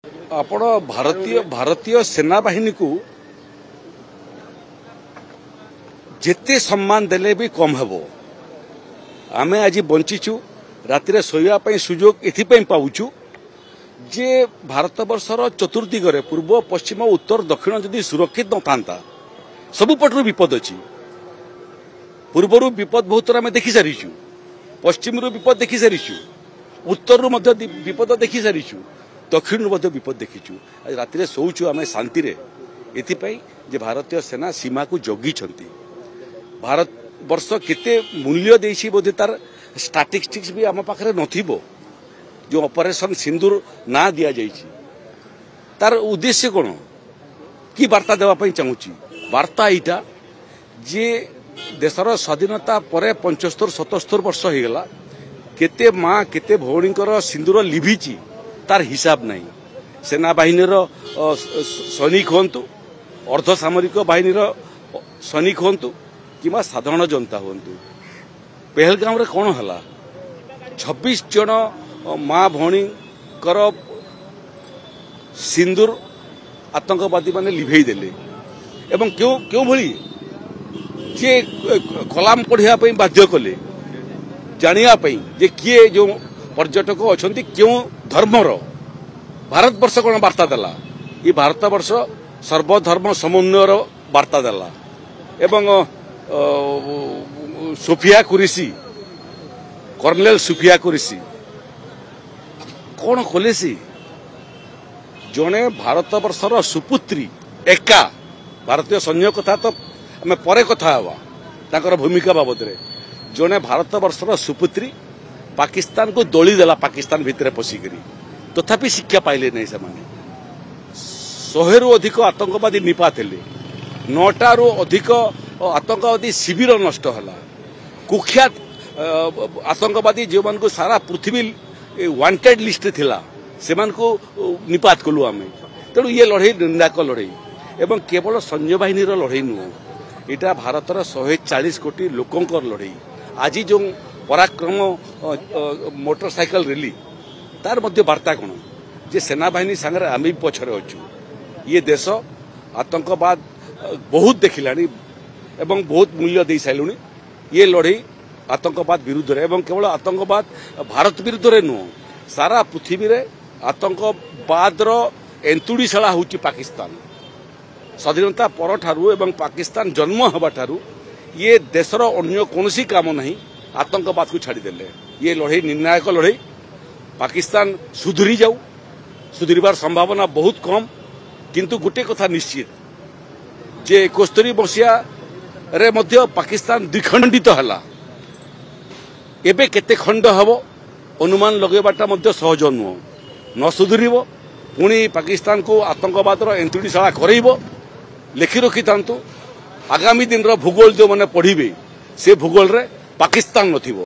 आपण भारतीय सेना बाहिनी को जेते सम्मान देले भी कम हेबो। आमे आज बंचीचु रातिरे सोया सुजोग एथिपई पाउचु जे भारत वर्षर चतुर्दिगरे पूर्व पश्चिम उत्तर दक्षिण जदि सुरक्षित न था सबु पटरु विपद अछि। पूर्वर विपद बहुत आम देखि सारीचु, पश्चिम विपद देखि सारीचु, उत्तर विपद देखि सारीचु, दक्षिण विपद देखीचु। आज रातिरे सोचु आम शांति रे एथिपई जे भारतीय सेना सीमा को जगी छंती। भारत वर्ष केते मूल्य देछि बोधे तार स्टैटिस्टिक्स भी आम पाखरे नथिबो। जो ऑपरेशन सिंदूर ना दिया जाइछि तार उद्देश्य कोन की वार्ता देवा पई चाहूची। वार्ता एटा जे देशर स्वाधीनता परे 75-77 वर्ष हो गला, केते माँ केते भौणीकर सिंदूर लिभिची तार हिसाब नहीं। सेना बाहिनीर सैनिक हूँ, अर्धसामरिक बाहिनीर सैनिक हूँ कि साधारण जनता हूँ। पहलगाम रे कौन है 26 जन माँ भौणी सिंदूर आतंकवादी माने लिभेई देले एवं क्यों क्यों भली जे कलाम पढ़िया बाध्य कले जानिया जे किए जो पर्यटक अच्छा क्यों धर्मर भारत वर्ष कौन वार्ता देला। ये भारत वर्ष सर्वधर्म समन्वयर वार्ता देला एवं सुफिया कुरेशी कर्नेल सुफिया कुरेशी कौन खोले सी जड़े भारत वर्षर सुपुत्री एका भारतीय सैन्य कथा तो आम पर कथा हवा ताकर भूमिका बाबद रे जड़े भारत वर्षर सुपुत्री पाकिस्तान को दली देला पाकिस्तान भितर पशिकरी तथापि शिक्षा पाइले नहीं। से 100 रु अधिक आतंकवादी निपा थे, 9टा रु अधिक आतंकवादी शिविर नष्ट है। कुख्यात आतंकवादी जो मान को सारा पृथ्वी वांटेड लिस्ट थिला से निपात कलु आम। तेणु ये लड़ई निर्णायक लड़ई एवं केवल सैन्य बाहिनी लड़ई नुह, यहाँ भारतर 140 कोटी लोकंकर लड़ई। आज जो पराक्रम मोटरसाइकल रैली तार मध्य वार्ता कौन जे सेना बाहिनी सांगे आम भी पछरे अच्छु। ये देश आतंकवाद बहुत देखिला एवं बहुत मूल्य दे सारूँ। ये लड़ई आतंकवाद विरुद्ध एवं केवल आतंकवाद भारत विरुद्ध नुह, सारा पृथ्वी रे आतंकवाद एंतुड़ीशाला हूँ पाकिस्तान। स्वाधीनता पर ठारू एवं पाकिस्तान जन्म हवा ठारू ये देशर अन्य कौनसी काम नहीं आतंकवाद को छाड़देले। ये लड़ई निर्णायक लड़ई। पाकिस्तान सुधरी जाऊ, सुधरबार संभावना बहुत कम, किंतु गोटे कथा निश्चित जे 71 मसीहा रे मध्य पाकिस्तान द्विखंडित हला। एबे केते खंड हबो अनुमान लगेबाटा मध्य सहज नुह। न सुधरिबो पुणी पाकिस्तान को आतंकवाद एंतुड़ीशाला करइबो। लिखि रखि थांतु आगामी दिन भूगोल जो मैंने पढ़िबे से भूगोल रे पाकिस्तान नथिबो।